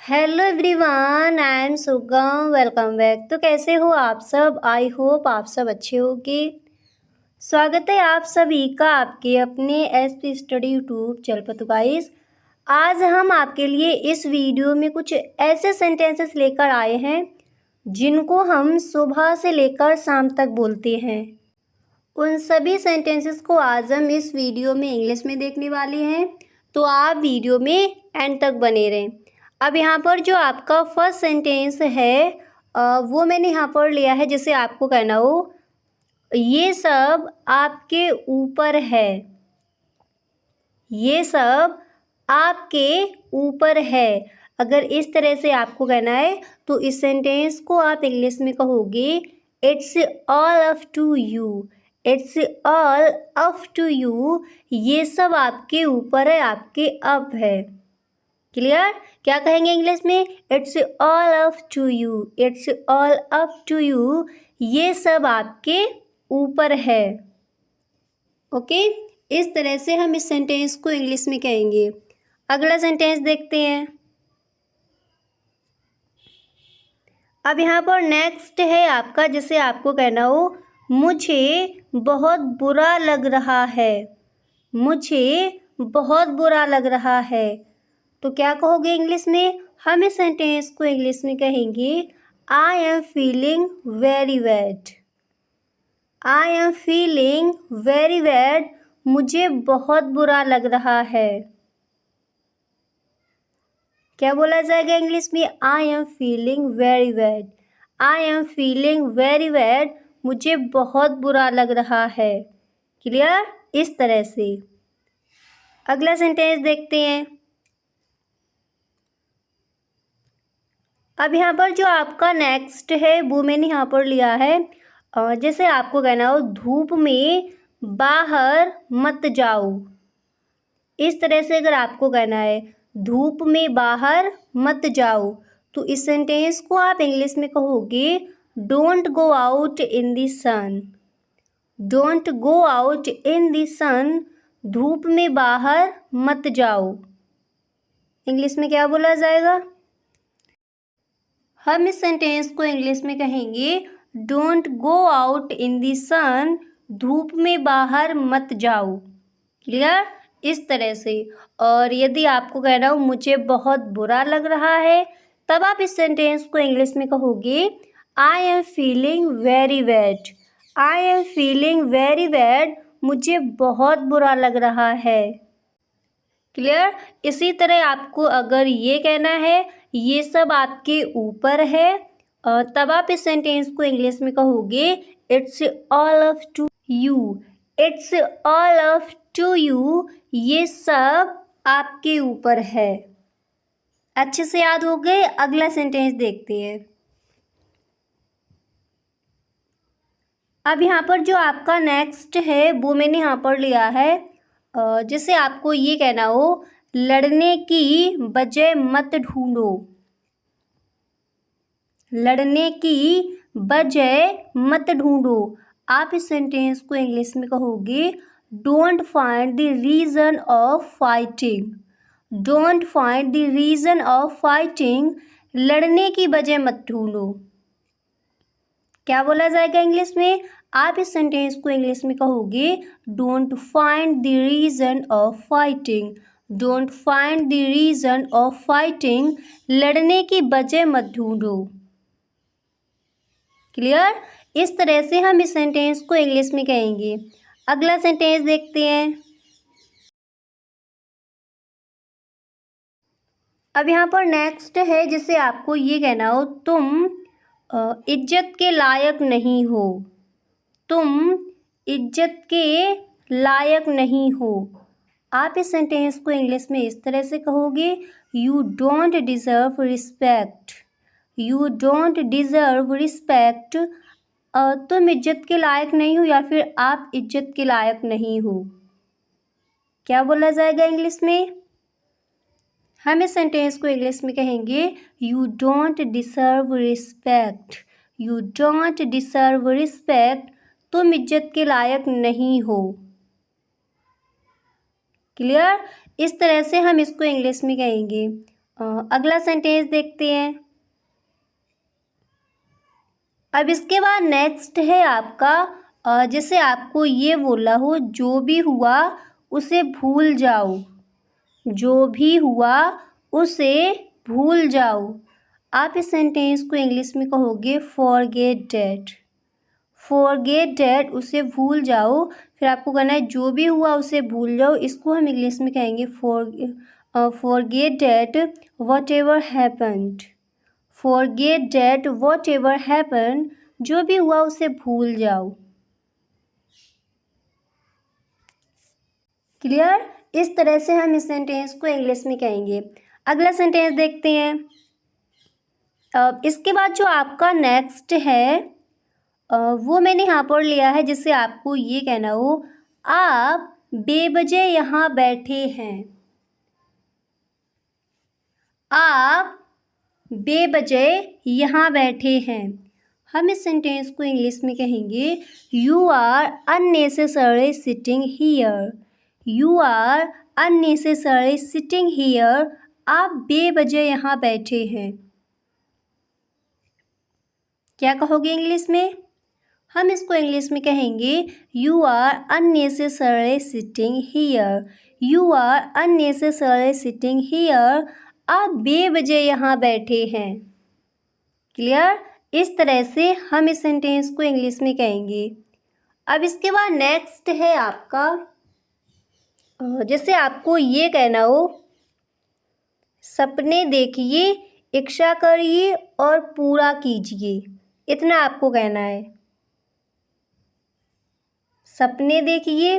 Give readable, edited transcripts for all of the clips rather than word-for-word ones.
Hello everyone, I am सुगम। Welcome back. तो कैसे हो आप सब? आई होप आप सब अच्छे होगे। स्वागत है आप सभी का आपके अपने एसपी स्टडी यूट्यूब चैनल पर। तो गाइस, आज हम आपके लिए इस वीडियो में कुछ ऐसे सेंटेंसेस लेकर आए हैं जिनको हम सुबह से लेकर शाम तक बोलते हैं। उन सभी सेंटेंसेस को आज हम इस वीडियो में इंग्लिश में देखने वाले हैं, तो आप वीडियो में एंड तक बने रहें। अब यहाँ पर जो आपका फर्स्ट सेंटेंस है वो मैंने यहाँ पर लिया है, जिसे आपको कहना हो ये सब आपके ऊपर है। ये सब आपके ऊपर है। अगर इस तरह से आपको कहना है तो इस सेंटेंस को आप इंग्लिश में कहोगे it's all up to you. It's all up to you. ये सब आपके ऊपर है, आपके अप है। क्लियर? क्या कहेंगे इंग्लिश में? It's all up to you. It's all up to you. ये सब आपके ऊपर है। ओके, इस तरह से हम इस सेंटेंस को इंग्लिश में कहेंगे। अगला सेंटेंस देखते हैं। अब यहाँ पर नेक्स्ट है आपका, जिसे आपको कहना हो मुझे बहुत बुरा लग रहा है। मुझे बहुत बुरा लग रहा है। तो क्या कहोगे इंग्लिश में? हम इस सेंटेंस को इंग्लिश में कहेंगे I am feeling very bad. I am feeling very bad. मुझे बहुत बुरा लग रहा है। क्या बोला जाएगा इंग्लिश में? I am feeling very bad. I am feeling very bad. मुझे बहुत बुरा लग रहा है। क्लियर? इस तरह से। अगला सेंटेंस देखते हैं। अब यहाँ पर जो आपका नेक्स्ट है वो मैंने यहाँ पर लिया है, जैसे आपको कहना हो धूप में बाहर मत जाओ। इस तरह से अगर आपको कहना है धूप में बाहर मत जाओ, तो इस सेंटेंस को आप इंग्लिश में कहोगे don't go out in the sun. Don't go out in the sun. धूप में बाहर मत जाओ। इंग्लिश में क्या बोला जाएगा? हम इस सेंटेंस को इंग्लिश में कहेंगे don't go out in the sun. धूप में बाहर मत जाओ। क्लियर? इस तरह से। और यदि आपको कहना हो मुझे बहुत बुरा लग रहा है, तब आप इस सेंटेंस को इंग्लिश में कहोगे I am feeling very bad. I am feeling very bad. मुझे बहुत बुरा लग रहा है। क्लियर? इसी तरह आपको अगर ये कहना है ये सब आपके ऊपर है, तब आप इस सेंटेंस को इंग्लिश में कहोगे it's all up to you. It's all up to you. ये सब आपके ऊपर है। अच्छे से याद हो गए? अगला सेंटेंस देखते हैं। अब यहाँ पर जो आपका नेक्स्ट है वो मैंने यहाँ पर लिया है, जैसे आपको ये कहना हो लड़ने की वजह मत ढूंढो। लड़ने की वजह मत ढूंढो। आप इस सेंटेंस को इंग्लिश में कहोगे don't find the reason of fighting. Don't find the reason of fighting. लड़ने की वजह मत ढूंढो। क्या बोला जाएगा इंग्लिश में? आप इस सेंटेंस को इंग्लिश में कहोगे don't find the reason of fighting. Don't find the reason of fighting. लड़ने की वजह मत ढूंढो। क्लियर? इस तरह से हम इस सेंटेंस को इंग्लिश में कहेंगे। अगला सेंटेंस देखते हैं। अब यहाँ पर नेक्स्ट है, जिसे आपको ये कहना हो तुम इज्जत के लायक नहीं हो। तुम इज्जत के लायक नहीं हो। आप इस सेंटेंस को इंग्लिश में इस तरह से कहोगे you don't deserve respect. You don't deserve respect. तुम इज्जत के लायक नहीं हो, या फिर आप इज्जत के लायक नहीं हो। क्या बोला जाएगा इंग्लिश में? हम इस सेंटेंस को इंग्लिश में कहेंगे you don't deserve respect. You don't deserve respect. तुम इज्जत के लायक नहीं हो। क्लियर? इस तरह से हम इसको इंग्लिश में कहेंगे। अगला सेंटेंस देखते हैं। अब इसके बाद नेक्स्ट है आपका जैसे आपको ये बोला हो, जो भी हुआ उसे भूल जाओ। जो भी हुआ उसे भूल जाओ। आप इस सेंटेंस को इंग्लिश में कहोगे फॉरगेट डैट। फॉरगेट डैट, उसे भूल जाओ। फिर आपको कहना है जो भी हुआ उसे भूल जाओ। इसको हम इंग्लिश में कहेंगे forget that what ever happened. Forget that what ever happen, जो भी हुआ उसे भूल जाओ। क्लियर? इस तरह से हम इस सेंटेंस को इंग्लिश में कहेंगे। अगला सेंटेंस देखते हैं। अब इसके बाद जो आपका नेक्स्ट है वो मैंने यहाँ पर लिया है, जिससे आपको ये कहना हो, आप बेवजह यहाँ बैठे हैं। आप बेवजह यहाँ बैठे हैं। हम इस सेंटेंस को इंग्लिश में कहेंगे you are unnecessary sitting here. You are unnecessary sitting here. आप बेवजह यहाँ बैठे हैं। क्या कहोगे इंग्लिश में? हम इसको इंग्लिश में कहेंगे you are unnecessary sitting here. You are unnecessary sitting here. आप बेवजह यहाँ बैठे हैं। क्लियर? इस तरह से हम इस सेंटेंस को इंग्लिश में कहेंगे। अब इसके बाद नेक्स्ट है आपका जैसे आपको ये कहना हो, सपने देखिए, इच्छा करिए और पूरा कीजिए। इतना आपको कहना है। सपने देखिए,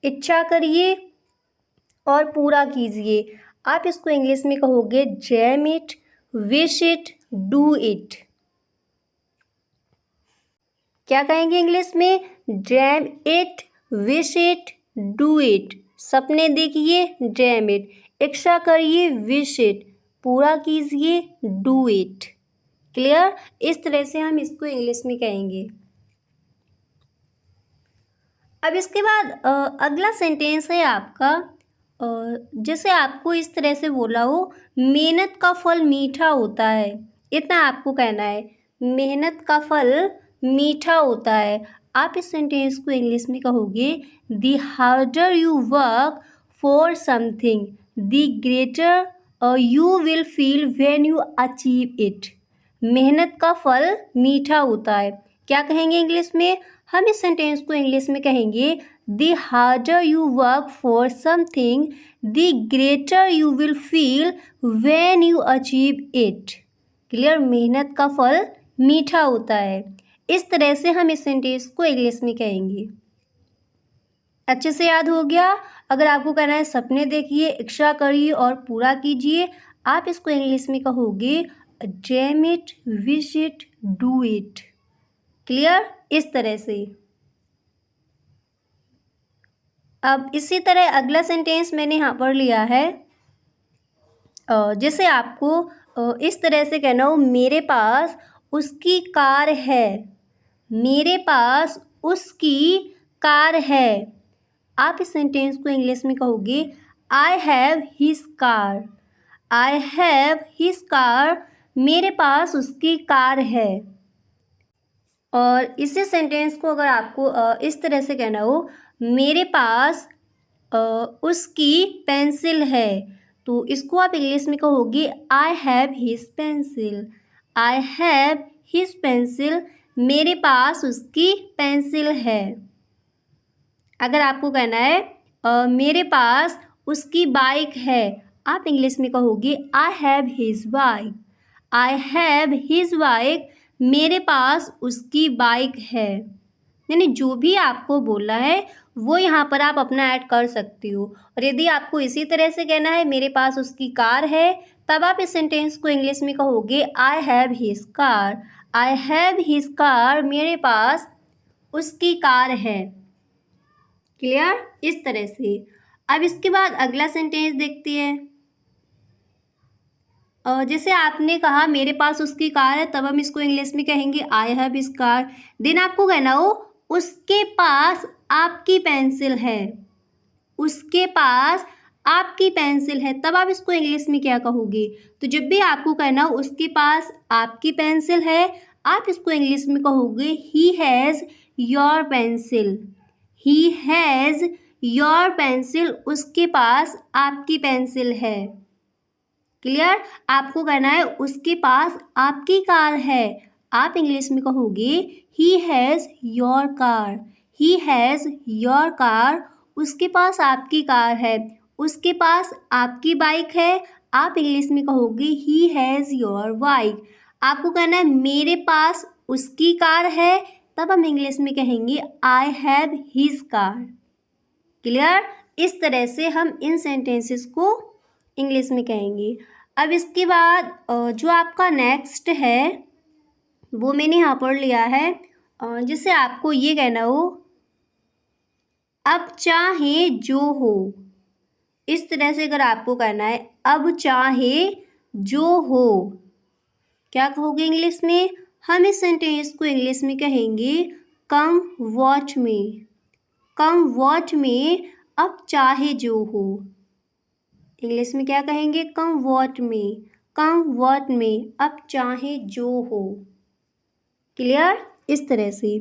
इच्छा करिए और पूरा कीजिए। आप इसको इंग्लिश में कहोगे dream it, wish it, do it. क्या कहेंगे इंग्लिश में? Dream it, wish it, do it. सपने देखिए, ड्रीम इट। इच्छा करिए, विश इट। पूरा कीजिए, डू इट। क्लियर? इस तरह से हम इसको इंग्लिश में कहेंगे। अब इसके बाद अगला सेंटेंस है आपका जैसे आपको इस तरह से बोला हो, मेहनत का फल मीठा होता है। इतना आपको कहना है, मेहनत का फल मीठा होता है। आप इस सेंटेंस को इंग्लिश में कहोगे the harder you work for something the greater you will feel when you achieve it. मेहनत का फल मीठा होता है। क्या कहेंगे इंग्लिश में? हम इस सेंटेंस को इंग्लिश में कहेंगे the harder you work for something the greater you will feel when you achieve it. Clear? मेहनत का फल मीठा होता है। इस तरह से हम इस सेंटेंस को इंग्लिश में कहेंगे। अच्छे से याद हो गया? अगर आपको कहना है सपने देखिए, इच्छा करिए और पूरा कीजिए, आप इसको इंग्लिश में कहोगे dream it, wish it, do it. Clear? इस तरह से। अब इसी तरह अगला सेंटेंस मैंने यहाँ पर लिया है जैसे आपको इस तरह से कहना हो, मेरे पास उसकी कार है। मेरे पास उसकी कार है। आप इस सेंटेंस को इंग्लिश में कहोगे I have his car. I have his car. मेरे पास उसकी कार है। और इसी सेंटेंस को अगर आपको इस तरह से कहना हो, मेरे पास उसकी पेंसिल है, तो इसको आप इंग्लिश में कहोगे I have his pencil. I have his pencil. मेरे पास उसकी पेंसिल है। अगर आपको कहना है मेरे पास उसकी बाइक है, आप इंग्लिश में कहोगे I have his bike. I have his bike. मेरे पास उसकी बाइक है। यानी जो भी आपको बोलना है वो यहाँ पर आप अपना ऐड कर सकते हो। और यदि आपको इसी तरह से कहना है मेरे पास उसकी कार है, तब आप इस सेंटेंस को इंग्लिश में कहोगे I have his car. I have his car. मेरे पास उसकी कार है। क्लियर? इस तरह से। अब इसके बाद अगला सेंटेंस देखते हैं। जैसे आपने कहा मेरे पास उसकी कार है, तब हम इसको इंग्लिश में कहेंगे I have his car. Then आपको कहना हो उसके पास आपकी पेंसिल है। उसके पास आपकी पेंसिल है, तब आप इसको इंग्लिश में क्या कहोगे? तो जब भी आपको कहना हो उसके पास आपकी पेंसिल है, आप इसको इंग्लिश में कहोगे he has your pencil. He has your pencil, उसके पास आपकी पेंसिल है। क्लियर? आपको कहना है उसके पास आपकी कार है, आप इंग्लिश में कहोगे he has your car. He has your car, उसके पास आपकी कार है। उसके पास आपकी बाइक है, आप इंग्लिश में कहोगे ही हैज़ योर बाइक। आपको कहना है मेरे पास उसकी कार है, तब हम इंग्लिश में कहेंगे I have his car. Clear? इस तरह से हम इन सेंटेंसेस को इंग्लिश में कहेंगे। अब इसके बाद जो आपका नेक्स्ट है वो मैंने यहाँ पर लिया है, जिससे आपको ये कहना हो अब चाहे जो हो। इस तरह से अगर आपको कहना है अब चाहे जो हो, क्या कहोगे इंग्लिश में? हम इस सेंटेंस को इंग्लिश में कहेंगे कम वॉच में। कम वॉच में अब चाहे जो हो, इंग्लिश में क्या कहेंगे? कम वॉट में। कम वॉट में अब चाहे जो हो। क्लियर? इस तरह से।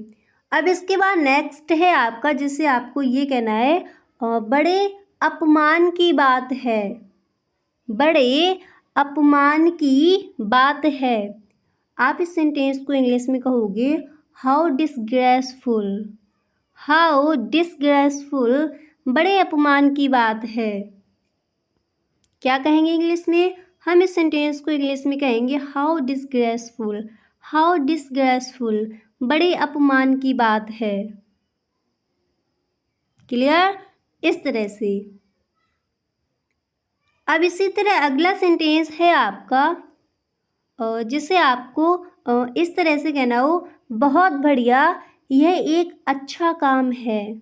अब इसके बाद नेक्स्ट है आपका, जिससे आपको ये कहना है बड़े अपमान की बात है। बड़े अपमान की बात है, आप इस सेंटेंस को इंग्लिश में कहोगे हाउ डिसग्रेसफुल। हाउ डिसग्रेसफुल, बड़े अपमान की बात है। क्या कहेंगे इंग्लिश में? हम इस सेंटेंस को इंग्लिश में कहेंगे हाउ डिसग्रेसफुल। हाउ डिसग्रेसफुल, बड़े अपमान की बात है। क्लियर? इस तरह से। अब इसी तरह अगला सेंटेंस है आपका, जिसे आपको इस तरह से कहना हो बहुत बढ़िया, यह एक अच्छा काम है।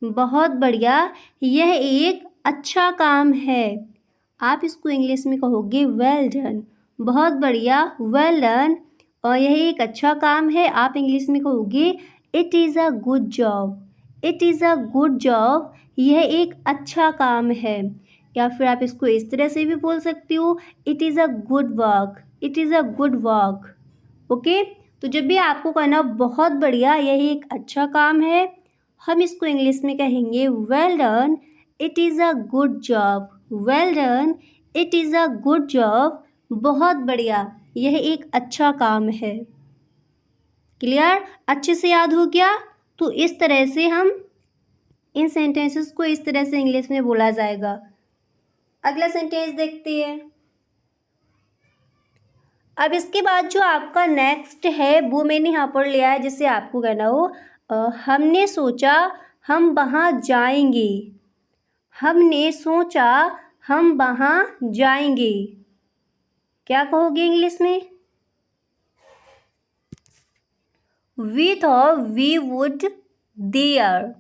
बहुत बढ़िया, यह एक अच्छा काम है। आप इसको इंग्लिश में कहोगे वेल डन। बहुत बढ़िया, वेल डन, और यह एक अच्छा काम है, आप इंग्लिश में कहोगे it is a good job. It is a good job, यह एक अच्छा काम है। या फिर आप इसको इस तरह से भी बोल सकती हो it is a good work. It is a good work. Okay, तो जब भी आपको कहना बहुत बढ़िया, यह एक अच्छा काम है, हम इसको इंग्लिश में कहेंगे well done, it is a good job. Well done, it is a good job, बहुत बढ़िया, यह एक अच्छा काम है। क्लियर? अच्छे से याद हो गया? तो इस तरह से हम इन सेंटेंसेस को इस तरह से इंग्लिश में बोला जाएगा। अगला सेंटेंस देखते हैं। अब इसके बाद जो आपका नेक्स्ट है वो मैंने यहाँ पर लिया है, जिससे आपको कहना हो हमने सोचा हम वहाँ जाएंगे। हमने सोचा हम वहाँ जाएंगे, क्या कहोगे इंग्लिश में? We thought we would there.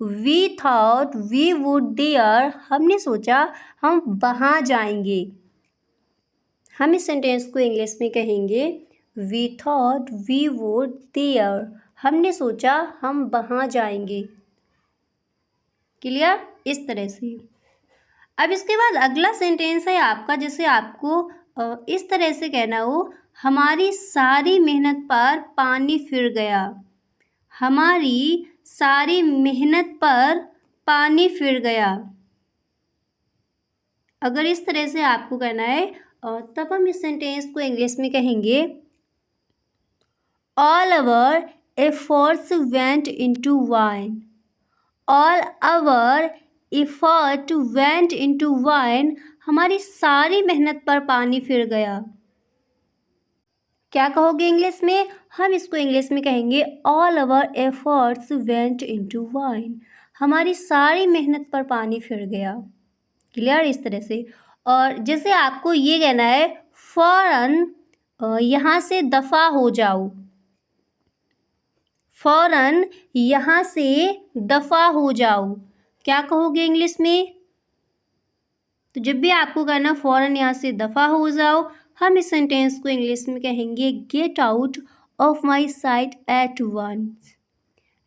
We thought we would there, हमने सोचा हम वहाँ जाएंगे। हम इस सेंटेंस को इंग्लिश में कहेंगे we thought we would there. हमने सोचा हम वहाँ जाएंगे। क्लियर? इस तरह से। अब इसके बाद अगला सेंटेंस है आपका, जिसे आपको इस तरह से कहना हो हमारी सारी मेहनत पर पानी फिर गया। हमारी सारी मेहनत पर पानी फिर गया। अगर इस तरह से आपको कहना है तब हम इस सेंटेंस को इंग्लिश में कहेंगे all our efforts went into vine. All our effort went into vine, हमारी सारी मेहनत पर पानी फिर गया। क्या कहोगे इंग्लिश में? हम इसको इंग्लिश में कहेंगे all our efforts went into vine. हमारी सारी मेहनत पर पानी फिर गया। क्लियर? इस तरह से। और जैसे आपको ये कहना है फौरन यहाँ से दफ़ा हो जाओ। फौरन यहाँ से दफ़ा हो जाओ, क्या कहोगे इंग्लिश में? तो जब भी आपको कहना फौरन यहाँ से दफ़ा हो जाओ, हम इस सेंटेंस को इंग्लिश में कहेंगे get out of my sight at once.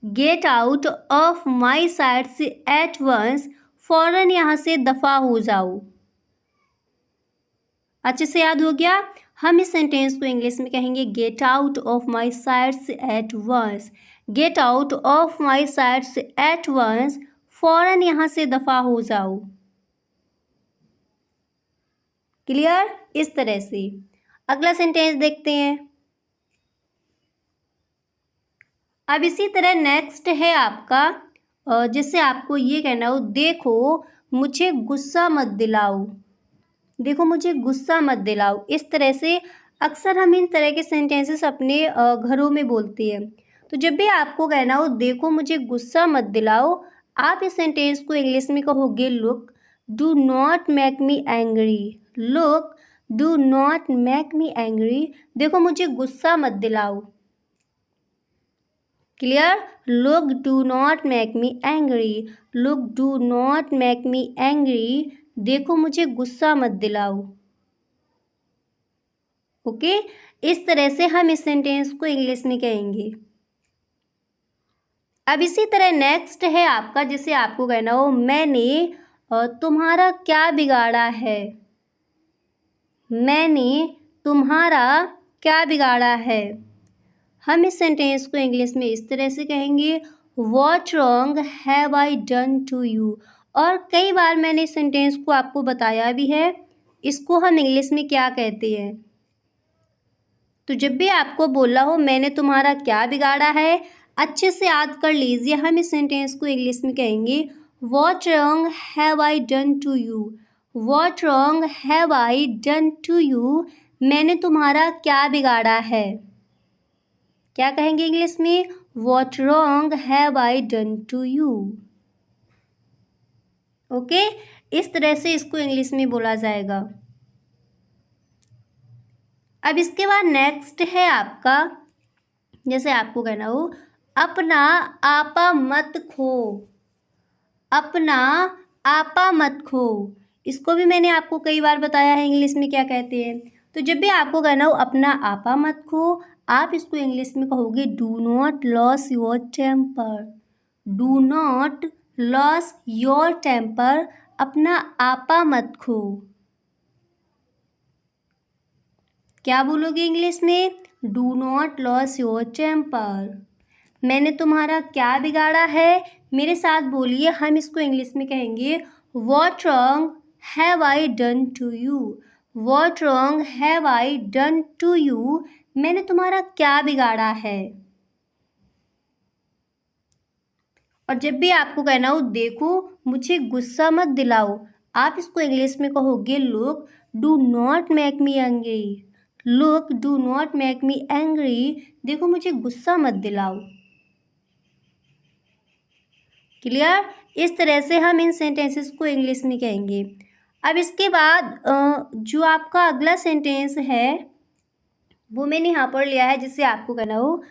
Get out of my sight से एट वंस, फ़ौरन यहाँ से दफ़ा हो जाओ। अच्छे से याद हो गया। हम इस सेंटेंस को इंग्लिश में कहेंगे get out of my sights at once. Get out of my sights at once, फ़ौरन यहाँ से दफ़ा हो जाओ। क्लियर? इस तरह से अगला सेंटेंस देखते हैं। अब इसी तरह नेक्स्ट है आपका, जिससे आपको ये कहना हो, देखो मुझे गुस्सा मत दिलाओ। देखो मुझे गुस्सा मत दिलाओ। इस तरह से अक्सर हम इन तरह के सेंटेंसेस अपने घरों में बोलते हैं। तो जब भी आपको कहना हो देखो मुझे गुस्सा मत दिलाओ, आप इस सेंटेंस को इंग्लिश में कहोगे look do not make me angry. Look do not make me angry, देखो मुझे गुस्सा मत दिलाओ। Clear? Look do not make me angry. Look do not make me angry, देखो मुझे गुस्सा मत दिलाओ। ओके, इस तरह से हम इस सेंटेंस को इंग्लिश में कहेंगे। अब इसी तरह नेक्स्ट है आपका, जिसे आपको कहना हो मैंने तुम्हारा क्या बिगाड़ा है। मैंने तुम्हारा क्या बिगाड़ा है। हम इस सेंटेंस को इंग्लिश में इस तरह से कहेंगे what wrong have I done to you. और कई बार मैंने इस सेंटेंस को आपको बताया भी है, इसको हम इंग्लिश में क्या कहते हैं। तो जब भी आपको बोला हो मैंने तुम्हारा क्या बिगाड़ा है, अच्छे से याद कर लीजिए। हम इस सेंटेंस को इंग्लिश में कहेंगे what wrong have I done to you. What wrong have I done to you, मैंने तुम्हारा क्या बिगाड़ा है। क्या कहेंगे इंग्लिश में? What wrong have I done to you. Okay, इस तरह से इसको इंग्लिश में बोला जाएगा। अब इसके बाद नेक्स्ट है आपका, जैसे आपको कहना हो अपना आपा मत खो। अपना आपा मत खो, इसको भी मैंने आपको कई बार बताया है इंग्लिश में क्या कहते हैं। तो जब भी आपको कहना हो अपना आपा मत खो, आप इसको इंग्लिश में कहोगे do not lose your temper. Do not lose your temper, अपना आपा मत खो। क्या बोलोगे इंग्लिश में? Do not lose your temper. मैंने तुम्हारा क्या बिगाड़ा है, मेरे साथ बोलिए। हम इसको इंग्लिश में कहेंगे what wrong have I done to you. What wrong have I done to you, मैंने तुम्हारा क्या बिगाड़ा है। और जब भी आपको कहना हो देखो मुझे गुस्सा मत दिलाओ, आप इसको इंग्लिश में कहोगे look do not make me angry. Look do not make me angry, देखो मुझे गुस्सा मत दिलाओ। क्लियर? इस तरह से हम इन सेंटेंसेस को इंग्लिश में कहेंगे। अब इसके बाद जो आपका अगला सेंटेंस है वो मैंने यहाँ पर लिया है, जिससे आपको कहना हो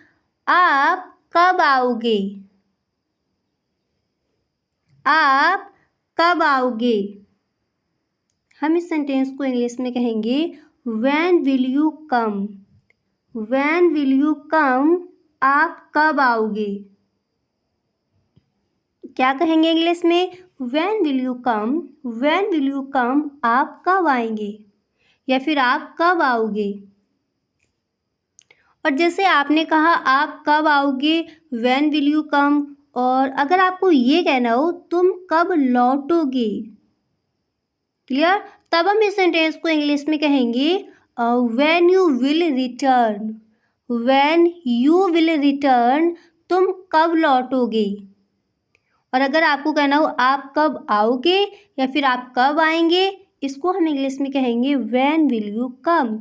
आप कब आओगे। आप कब आओगे। हम इस सेंटेंस को इंग्लिश में कहेंगे when will you come. When will you come, आप कब आओगे। क्या कहेंगे इंग्लिश में? When will you come. When will you come, आप कब आएंगे या फिर आप कब आओगे। और जैसे आपने कहा आप कब आओगे, व्हेन विल यू कम, और अगर आपको ये कहना हो तुम कब लौटोगे। क्लियर? तब हम इस सेंटेंस को इंग्लिश में कहेंगे when you will return. When you will return, तुम कब लौटोगे। और अगर आपको कहना हो आप कब आओगे या फिर आप कब आएंगे, इसको हम इंग्लिश में कहेंगे व्हेन विल यू कम।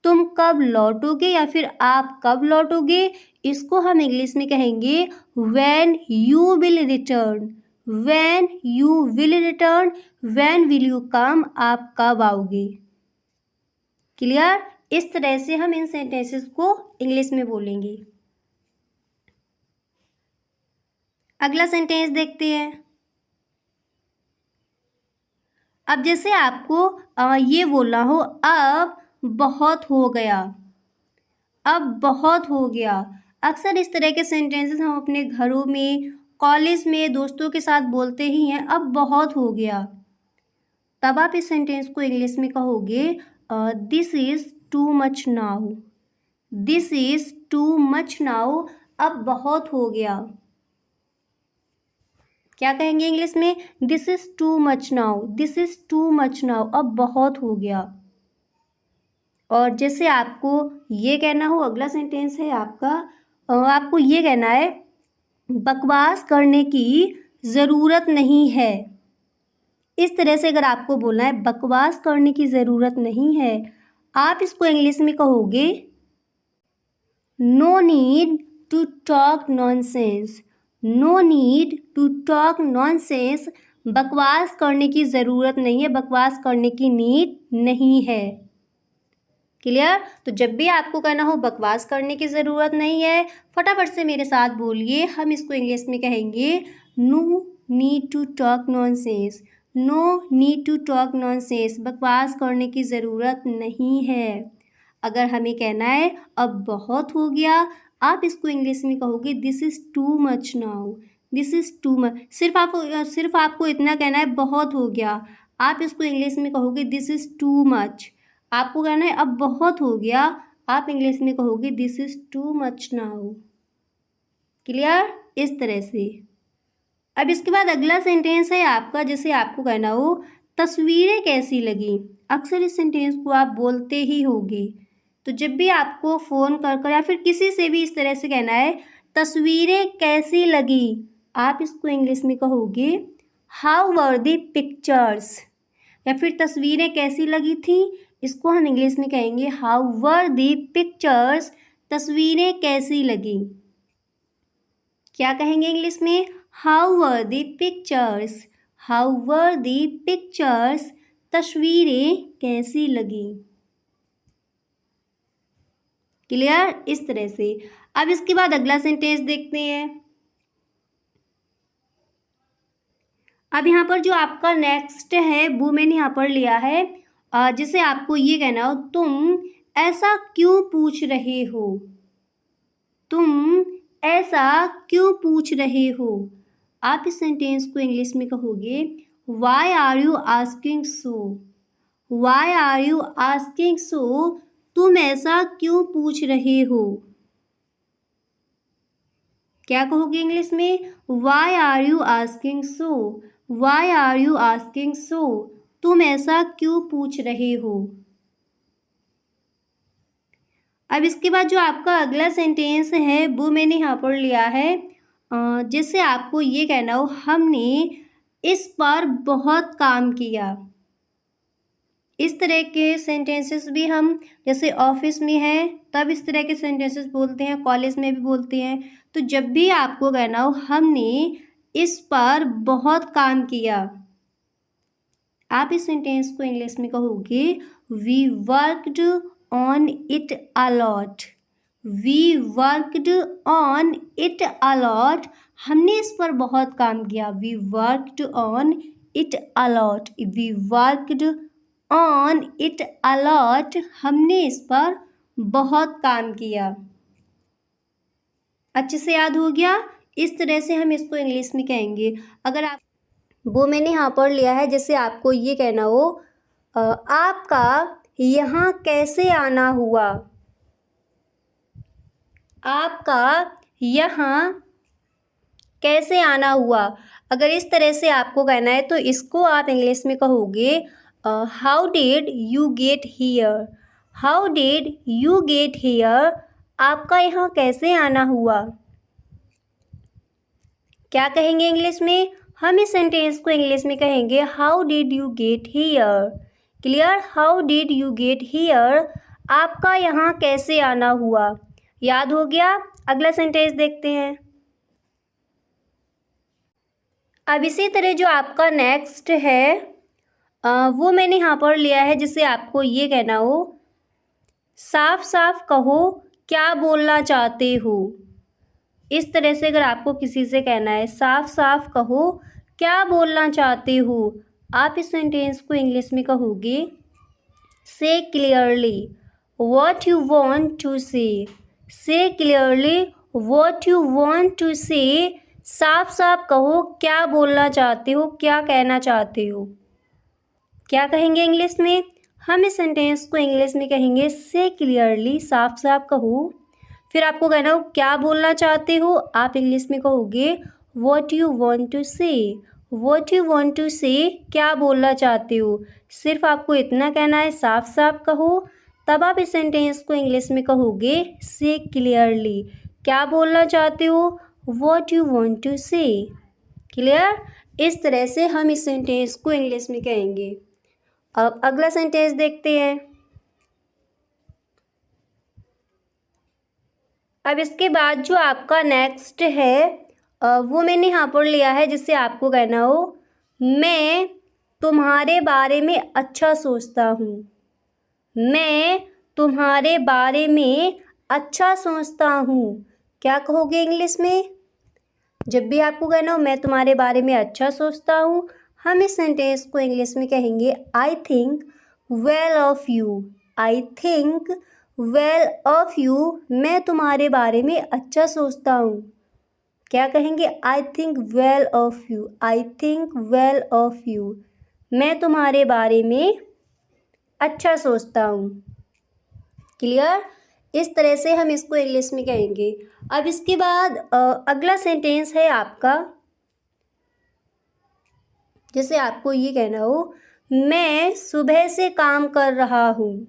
तुम कब लौटोगे या फिर आप कब लौटोगे, इसको हम इंग्लिश में कहेंगे when you will return. When you will return, when will you come, आप कब आओगे। क्लियर? इस तरह से हम इन सेंटेंसेस को इंग्लिश में बोलेंगे। अगला सेंटेंस देखते हैं। अब जैसे आपको ये बोलना हो अब बहुत हो गया। अब बहुत हो गया। अक्सर इस तरह के सेंटेंसेस हम अपने घरों में कॉलेज में दोस्तों के साथ बोलते ही हैं अब बहुत हो गया, तब आप इस सेंटेंस को इंग्लिश में कहोगे this is too much now. This is too much now, अब बहुत हो गया। क्या कहेंगे इंग्लिश में? This is too much now, this is too much now, अब बहुत हो गया। और जैसे आपको ये कहना हो, अगला सेंटेंस है आपका, आपको ये कहना है बकवास करने की ज़रूरत नहीं है। इस तरह से अगर आपको बोलना है बकवास करने की ज़रूरत नहीं है, आप इसको इंग्लिश में कहोगे no need to talk nonsense. No need to talk nonsense, बकवास करने की ज़रूरत नहीं है, बकवास करने की नीड नहीं है। क्लियर? तो जब भी आपको कहना हो बकवास करने की ज़रूरत नहीं है, फटाफट से मेरे साथ बोलिए। हम इसको इंग्लिश में कहेंगे no need to talk nonsense. No need to talk nonsense, बकवास करने की ज़रूरत नहीं है। अगर हमें कहना है अब बहुत हो गया, आप इसको इंग्लिश में कहोगे this is too much now. This is too much, सिर्फ आपको इतना कहना है बहुत हो गया, आप इसको इंग्लिश में कहोगे दिस इज़ टू मच। आपको कहना है अब बहुत हो गया, आप इंग्लिश में कहोगे this is too much now. Clear? इस तरह से। अब इसके बाद अगला सेंटेंस है आपका, जैसे आपको कहना हो तस्वीरें कैसी लगी। अक्सर इस सेंटेंस को आप बोलते ही होगे। तो जब भी आपको फ़ोन कर या फिर किसी से भी इस तरह से कहना है तस्वीरें कैसी लगी, आप इसको इंग्लिश में कहोगे हाउ वर द पिक्चर्स। या फिर तस्वीरें कैसी लगी थी, इसको हम इंग्लिश में कहेंगे हाउ वर द पिक्चर्स। तस्वीरें कैसी लगी, क्या कहेंगे इंग्लिश में? How were the pictures. How were the pictures, तस्वीरें कैसी लगी। क्लियर? इस तरह से। अब इसके बाद अगला सेंटेंस देखते हैं। अब यहाँ पर जो आपका नेक्स्ट है वो मैंने यहाँ पर लिया है, जिसे आपको ये कहना हो तुम ऐसा क्यों पूछ रहे हो। तुम ऐसा क्यों पूछ रहे हो, आप इस सेंटेंस को इंग्लिश में कहोगे why are you asking so. Why are you asking so, तुम ऐसा क्यों पूछ रहे हो। क्या कहोगे इंग्लिश में? Why are you asking so. Why are you asking so, तुम ऐसा क्यों पूछ रहे हो। अब इसके बाद जो आपका अगला सेंटेंस है वो मैंने यहाँ पर लिया है, जैसे आपको ये कहना हो हमने इस पर बहुत काम किया। इस तरह के सेंटेंसेस भी हम जैसे ऑफिस में हैं तब इस तरह के सेंटेंसेस बोलते हैं, कॉलेज में भी बोलते हैं। तो जब भी आपको कहना हो हमने इस पर बहुत काम किया, आप इस सेंटेंस को इंग्लिश में कहोगे we worked on it a lot. We worked on it a lot, हमने इस पर बहुत काम किया। We worked on it a lot. We worked on it a lot, हमने इस पर बहुत काम किया। अच्छे से याद हो गया? इस तरह से हम इसको इंग्लिश में कहेंगे। अगर आप वो मैंने यहाँ पर लिया है, जैसे आपको ये कहना हो आपका यहाँ कैसे आना हुआ। आपका यहाँ कैसे आना हुआ, अगर इस तरह से आपको कहना है तो इसको आप इंग्लिश में कहोगे how did you get here. How did you get here, आपका यहाँ कैसे आना हुआ। क्या कहेंगे इंग्लिश में? हम इस सेंटेंस को इंग्लिश में कहेंगे how did you get here. Clear? How did you get here, आपका यहाँ कैसे आना हुआ। याद हो गया? अगला सेंटेंस देखते हैं। अब इसी तरह जो आपका नेक्स्ट है वो मैंने यहाँ पर लिया है, जिसे आपको ये कहना हो साफ साफ कहो क्या बोलना चाहते हो। इस तरह से अगर आपको किसी से कहना है साफ साफ कहो क्या बोलना चाहते हो, आप इस सेंटेंस को इंग्लिश में कहोगे say clearly what you want to say. Say clearly what you want to say, साफ साफ कहो क्या बोलना चाहते हो, क्या कहना चाहते हो। क्या कहेंगे इंग्लिश में? हम इस सेंटेंस को इंग्लिश में कहेंगे से क्लियरली, साफ साफ कहो। फिर आपको कहना हो क्या बोलना चाहते हो, आप इंग्लिश में कहोगे व्हाट यू वांट टू से। व्हाट यू वांट टू से, क्या बोलना चाहते हो। सिर्फ आपको इतना कहना है, साफ साफ कहो। तब आप इस सेंटेंस को इंग्लिश में कहोगे से क्लियरली, क्या बोलना चाहते हो, what you want to say. Clear? इस तरह से हम इस सेंटेंस को इंग्लिश में कहेंगे। अब अगला सेंटेंस देखते हैं। अब इसके बाद जो आपका नेक्स्ट है वो मैंने यहाँ पर लिया है, जिससे आपको कहना हो मैं तुम्हारे बारे में अच्छा सोचता हूँ। मैं तुम्हारे बारे में अच्छा सोचता हूँ। क्या कहोगे इंग्लिश में? जब भी आपको कहना हो मैं तुम्हारे बारे में अच्छा सोचता हूँ, हम इस सेंटेंस को इंग्लिश में कहेंगे I think well of you. I think well of you, मैं तुम्हारे बारे में अच्छा सोचता हूँ। क्या कहेंगे? I think well of you. I think well of you, मैं तुम्हारे बारे में अच्छा सोचता हूँ। क्लियर? इस तरह से हम इसको इंग्लिश में कहेंगे। अब इसके बाद अगला सेंटेंस है आपका, जैसे आपको ये कहना हो मैं सुबह से काम कर रहा हूँ।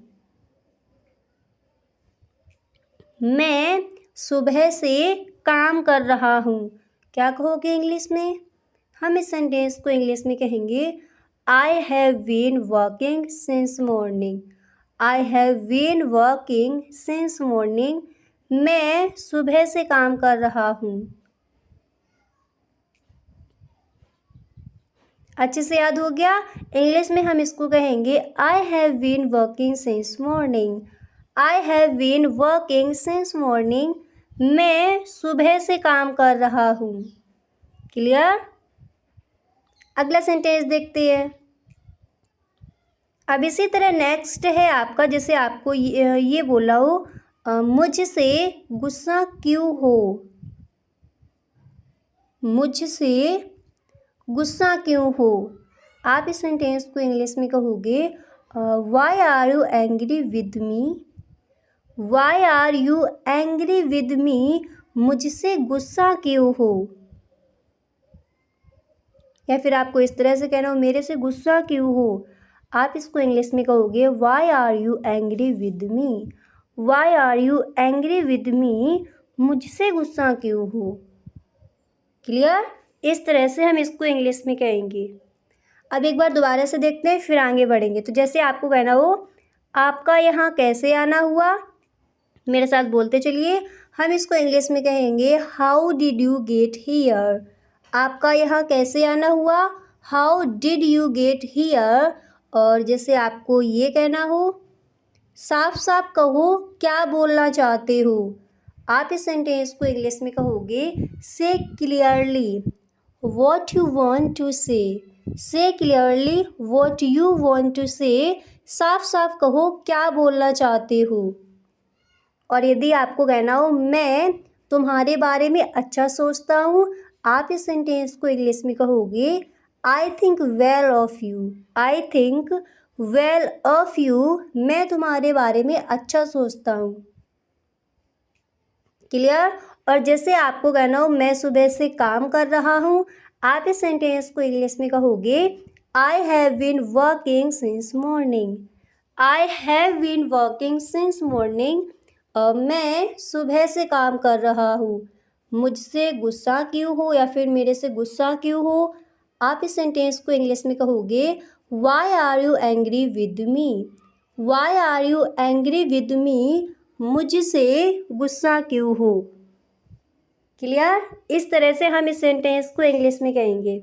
मैं सुबह से काम कर रहा हूँ। क्या कहोगे इंग्लिश में? हम इस सेंटेंस को इंग्लिश में कहेंगे I have been working since morning. I have been working since morning, मैं सुबह से काम कर रहा हूँ। अच्छे से याद हो गया? इंग्लिश में हम इसको कहेंगे I have been working since morning. I have been working since morning, मैं सुबह से काम कर रहा हूँ। क्लियर? अगला सेंटेंस देखते हैं। अब इसी तरह नेक्स्ट है आपका, जैसे आपको ये बोला हो मुझसे गुस्सा क्यों हो। मुझसे गुस्सा क्यों हो, आप इस सेंटेंस को इंग्लिश में कहोगे why are you angry with me. Why are you angry with me, मुझसे गुस्सा क्यों हो। या फिर आपको इस तरह से कहना हो मेरे से गुस्सा क्यों हो, आप इसको इंग्लिश में कहोगे why are you angry with me. Why are you angry with me, मुझसे गुस्सा क्यों हो। क्लियर? इस तरह से हम इसको इंग्लिश में कहेंगे। अब एक बार दोबारा से देखते हैं, फिर आगे बढ़ेंगे। तो जैसे आपको कहना हो आपका यहाँ कैसे आना हुआ, मेरे साथ बोलते चलिए। हम इसको इंग्लिश में कहेंगे how did you get here. आपका यहाँ कैसे आना हुआ, how did you get here. और जैसे आपको ये कहना हो साफ साफ कहो क्या बोलना चाहते हो, आप इस सेंटेंस को इंग्लिश में कहोगे say clearly what you want to say. Say clearly what you want to say, साफ साफ कहो क्या बोलना चाहते हो। और यदि आपको कहना हो मैं तुम्हारे बारे में अच्छा सोचता हूँ, आप इस सेंटेंस को इंग्लिश में कहोगे I think well of you. I think well of you, मैं तुम्हारे बारे में अच्छा सोचता हूँ। क्लियर? और जैसे आपको कहना हो मैं सुबह से काम कर रहा हूँ, आप इस सेंटेंस को इंग्लिश में कहोगे I have been working since morning. I have been working since morning, मैं सुबह से काम कर रहा हूँ। मुझसे गुस्सा क्यों हो, या फिर मेरे से गुस्सा क्यों हो, आप इस सेंटेंस को इंग्लिश में कहोगे why are you angry with me. Why are you angry with me, मुझसे गुस्सा क्यों हो। क्लियर? इस तरह से हम इस सेंटेंस को इंग्लिश में कहेंगे।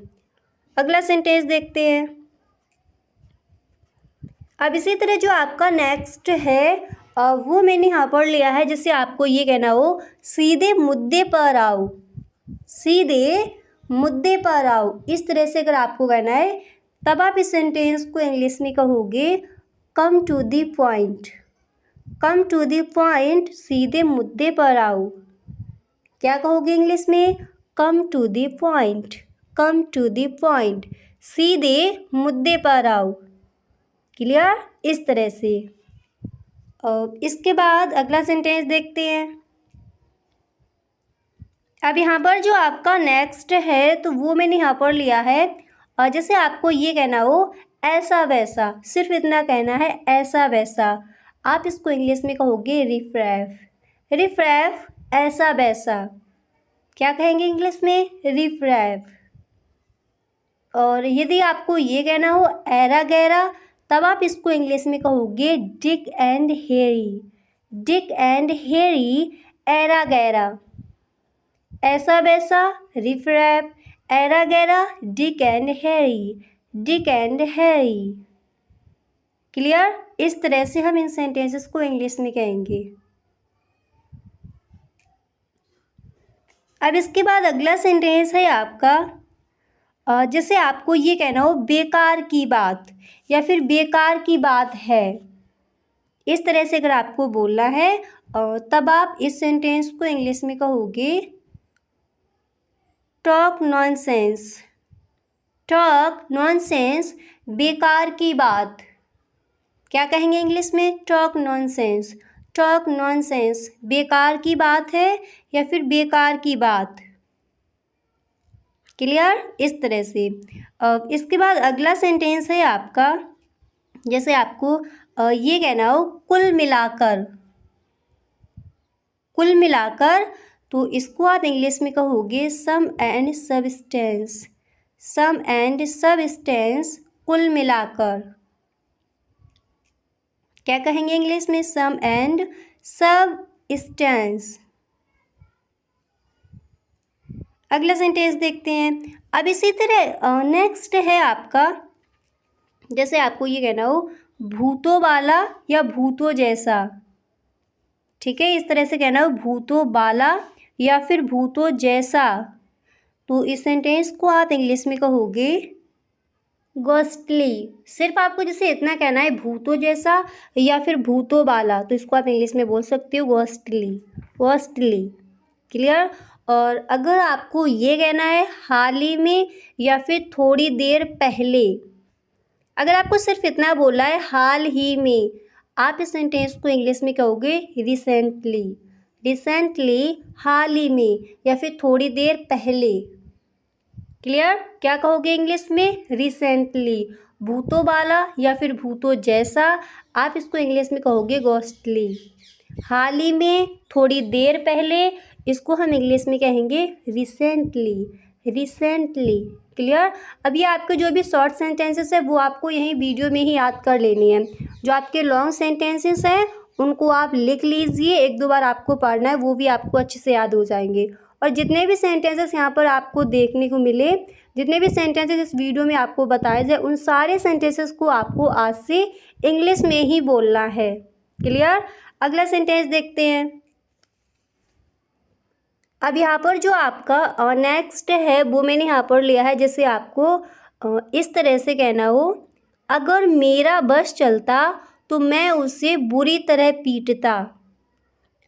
अगला सेंटेंस देखते हैं। अब इसी तरह जो आपका नेक्स्ट है वो मैंने यहाँ पर लिया है, जिससे आपको ये कहना हो सीधे मुद्दे पर आओ। सीधे मुद्दे पर आओ, इस तरह से अगर आपको कहना है तब आप इस सेंटेंस को इंग्लिश में कहोगे come to the point. Come to the point, सीधे मुद्दे पर आओ। क्या कहोगे इंग्लिश में? Come to the point, come to the point, सीधे मुद्दे पर आओ। क्लियर? इस तरह से। इसके बाद अगला सेंटेंस देखते हैं। अब यहाँ पर जो आपका नेक्स्ट है तो वो मैंने यहाँ पर लिया है, और जैसे आपको ये कहना हो ऐसा वैसा, सिर्फ इतना कहना है ऐसा वैसा। आप इसको इंग्लिश में कहोगे रिफ्रेफ, रिफ्रेफ ऐसा वैसा। क्या कहेंगे इंग्लिश में? रिफ्रेफ। और यदि आपको ये कहना हो ऐरा गैरा, तब आप इसको इंग्लिश में कहोगे Dick and Harry, Dick and Harry ऐरा गैरा। ऐसा वैसा रिफ्रेफ, ऐरा गैरा Dick and Harry, Dick and Harry. Clear? इस तरह से हम इन सेंटेंसेस को इंग्लिश में कहेंगे। अब इसके बाद अगला सेंटेंस है आपका, जैसे आपको ये कहना हो बेकार की बात या फिर बेकार की बात है, इस तरह से अगर आपको बोलना है तब आप इस सेंटेंस को इंग्लिश में कहोगे टॉक नॉनसेंस, टॉक नॉनसेंस बेकार की बात। क्या कहेंगे इंग्लिश में? टॉक नॉनसेंस, टॉक नॉनसेंस बेकार की बात है या फिर बेकार की बात। क्लियर? इस तरह से। अब इसके बाद अगला सेंटेंस है आपका, जैसे आपको ये कहना हो कुल मिलाकर, कुल मिलाकर, तो इसको आप इंग्लिश में कहोगे sum and substance, sum and substance कुल मिलाकर। क्या कहेंगे इंग्लिश में? Sum and substance. अगला सेंटेंस देखते हैं। अब इसी तरह नेक्स्ट है आपका, जैसे आपको ये कहना हो भूतों वाला या भूतों जैसा। ठीक है, इस तरह से कहना हो भूतों वाला या फिर भूतों जैसा, तो इस सेंटेंस को आप इंग्लिश में कहोगे घोस्टली। सिर्फ आपको जैसे इतना कहना है भूतों जैसा या फिर भूतों वाला, तो इसको आप इंग्लिश में बोल सकते हो घोस्टली, घोस्टली। क्लियर? और अगर आपको ये कहना है हाल ही में या फिर थोड़ी देर पहले, अगर आपको सिर्फ इतना बोला है हाल ही में, आप इस सेंटेंस को इंग्लिश में कहोगे रिसेंटली, रिसेंटली हाल ही में या फिर थोड़ी देर पहले। क्लियर? क्या कहोगे इंग्लिश में? रिसेंटली। भूतों वाला या फिर भूतों जैसा, आप इसको इंग्लिश में कहोगे घोस्टली। हाल ही में, थोड़ी देर पहले, इसको हम इंग्लिश में कहेंगे रिसेंटली, रिसेंटली। क्लियर? अभी आपके जो भी शॉर्ट सेंटेंसेस है वो आपको यहीं वीडियो में ही याद कर लेनी है। जो आपके लॉन्ग सेंटेंसेस हैं उनको आप लिख लीजिए, एक दो बार आपको पढ़ना है, वो भी आपको अच्छे से याद हो जाएंगे। और जितने भी सेंटेंसेस यहाँ पर आपको देखने को मिले, जितने भी सेंटेंसेस इस वीडियो में आपको बताए जाए, उन सारे सेंटेंसेस को आपको आज से इंग्लिश में ही बोलना है। क्लियर? अगला सेंटेंस देखते हैं। अब यहाँ पर जो आपका नेक्स्ट है वो मैंने यहाँ पर लिया है, जैसे आपको इस तरह से कहना हो अगर मेरा बस चलता तो मैं उसे बुरी तरह पीटता।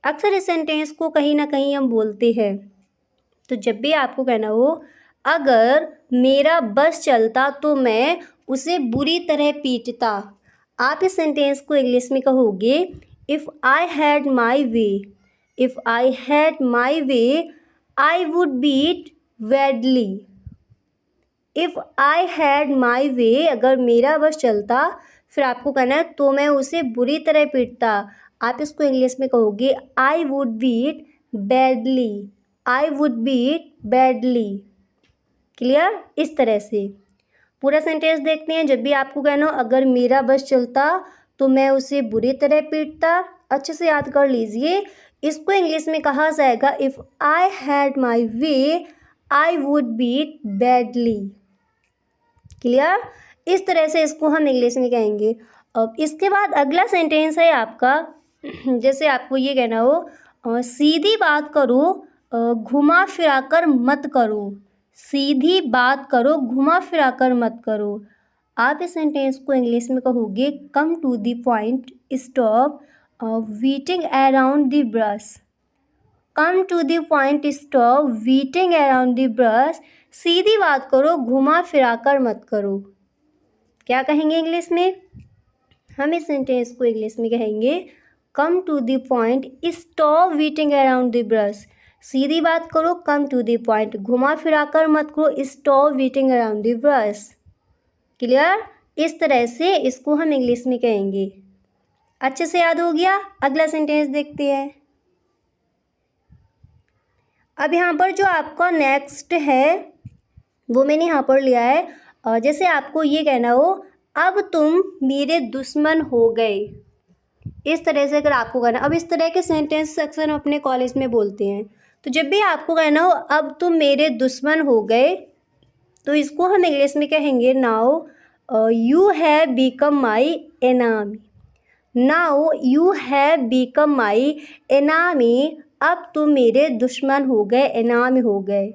अक्सर इस सेंटेंस को कहीं ना कहीं हम बोलते हैं। तो जब भी आपको कहना हो अगर मेरा बस चलता तो मैं उसे बुरी तरह पीटता, आप इस सेंटेंस को इंग्लिश में कहोगे if I had my way, if I had my way I would beat badly. If I had my way, अगर मेरा बस चलता, फिर आपको कहना है तो मैं उसे बुरी तरह पीटता, आप इसको इंग्लिश में कहोगे I would beat badly, I would beat badly. Clear? इस तरह से पूरा सेंटेंस देखते हैं। जब भी आपको कहना हो अगर मेरा बस चलता तो मैं उसे बुरी तरह पीटता, अच्छे से याद कर लीजिए, इसको इंग्लिश में कहा जाएगा if I had my way I would beat badly. Clear? इस तरह से इसको हम इंग्लिश में कहेंगे। अब इसके बाद अगला सेंटेंस है आपका, जैसे आपको ये कहना हो सीधी बात करो घुमा फिरा कर मत करो, सीधी बात करो घुमा फिरा कर मत करो, आप इस सेंटेंस को इंग्लिश में कहोगे come to the point, stop beating around the brush, come to the point, stop beating around the brush, सीधी बात करो, घुमा फिरा कर मत करो। क्या कहेंगे इंग्लिश में? हम इस सेंटेंस को इंग्लिश में कहेंगे come to the point, stop beating around the brush, सीधी बात करो, कम टू द पॉइंट, घुमा फिरा कर मत करो, stop beating around the brush. Clear? इस तरह से इसको हम इंग्लिश में कहेंगे। अच्छे से याद हो गया? अगला सेंटेंस देखते हैं। अब यहाँ पर जो आपका नेक्स्ट है वो मैंने यहाँ पर लिया है, जैसे आपको ये कहना हो अब तुम मेरे दुश्मन हो गए, इस तरह से अगर आपको कहना। अब इस तरह के सेंटेंस अक्सर अपने कॉलेज में बोलते हैं, तो जब भी आपको कहना हो अब तुम मेरे दुश्मन हो गए, तो इसको हम इंग्लिश में कहेंगे now you have become my enemy. Now you have become my enemy, अब तुम मेरे दुश्मन हो गए, एनामी हो गए।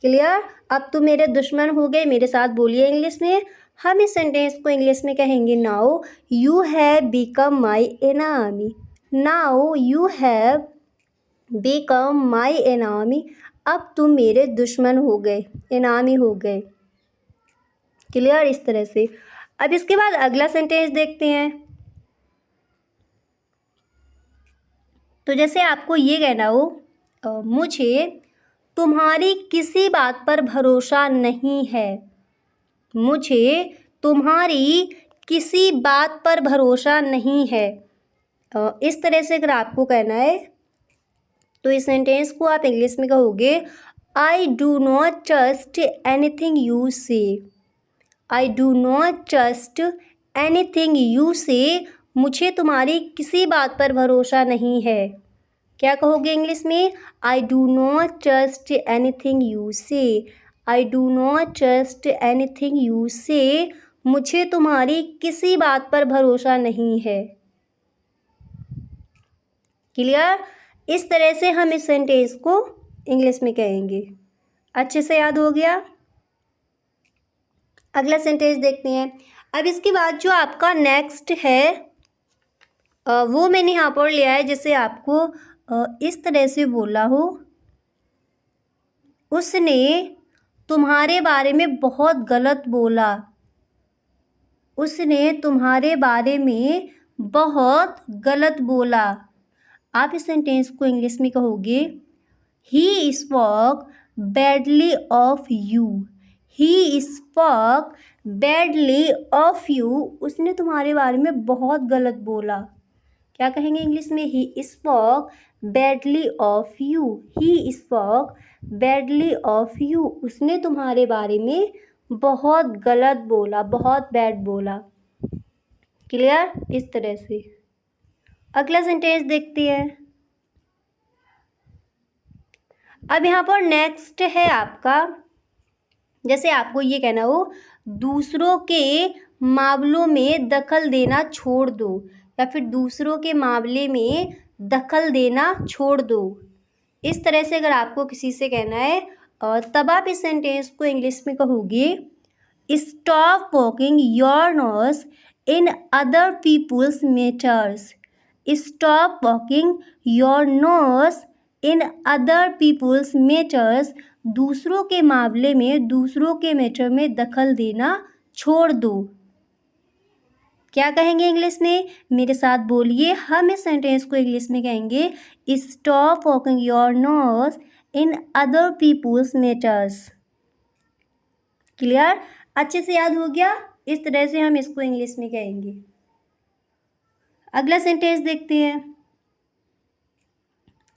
क्लियर? अब तुम मेरे दुश्मन हो गए। मेरे साथ बोलिए इंग्लिश में। हम इस सेंटेंस को इंग्लिश में कहेंगे now you have become my enemy. Now you have become my enemy, अब तुम मेरे दुश्मन हो गए, एनामी हो गए। क्लियर? इस तरह से। अब इसके बाद अगला सेंटेंस देखते हैं। तो जैसे आपको ये कहना हो मुझे तुम्हारी किसी बात पर भरोसा नहीं है, मुझे तुम्हारी किसी बात पर भरोसा नहीं है, इस तरह से अगर आपको कहना है तो इस सेंटेंस को आप इंग्लिश में कहोगे I do not trust anything you say. I do not trust anything you say, मुझे तुम्हारी किसी बात पर भरोसा नहीं है। क्या कहोगे इंग्लिश में? I do not trust anything you say. I do not trust anything you say, मुझे तुम्हारी किसी बात पर भरोसा नहीं है। क्लियर? इस तरह से हम इस सेंटेंस को इंग्लिश में कहेंगे। अच्छे से याद हो गया? अगला सेंटेंस देखते हैं। अब इसके बाद जो आपका नेक्स्ट है वो मैंने यहाँ पर लिया है, जैसे आपको इस तरह से बोला हो उसने तुम्हारे बारे में बहुत गलत बोला, उसने तुम्हारे बारे में बहुत गलत बोला। आप इस सेंटेंस को इंग्लिश में कहोगे he spoke badly of you. He spoke badly of you, उसने तुम्हारे बारे में बहुत गलत बोला। क्या कहेंगे इंग्लिश में? He spoke badly of you. He spoke badly of you, उसने तुम्हारे बारे में बहुत गलत बोला, बहुत बैड बोला। क्लियर? इस तरह से। अगला सेंटेंस देखते हैं। अब यहाँ पर नेक्स्ट है आपका, जैसे आपको ये कहना हो दूसरों के मामलों में दखल देना छोड़ दो, या फिर दूसरों के मामले में दखल देना छोड़ दो। इस तरह से अगर आपको किसी से कहना है तब आप इस सेंटेंस को इंग्लिश में कहोगे stop poking your nose in other people's matters. Stop poking your nose in other people's matters, दूसरों के मामले में, दूसरों के मैटर में दखल देना छोड़ दो। क्या कहेंगे इंग्लिश में? मेरे साथ बोलिए। हम इस सेंटेंस को इंग्लिश में कहेंगे stop poking your nose in other people's matters. Clear? अच्छे से याद हो गया? इस तरह से हम इसको इंग्लिश में कहेंगे। अगला सेंटेंस देखते हैं।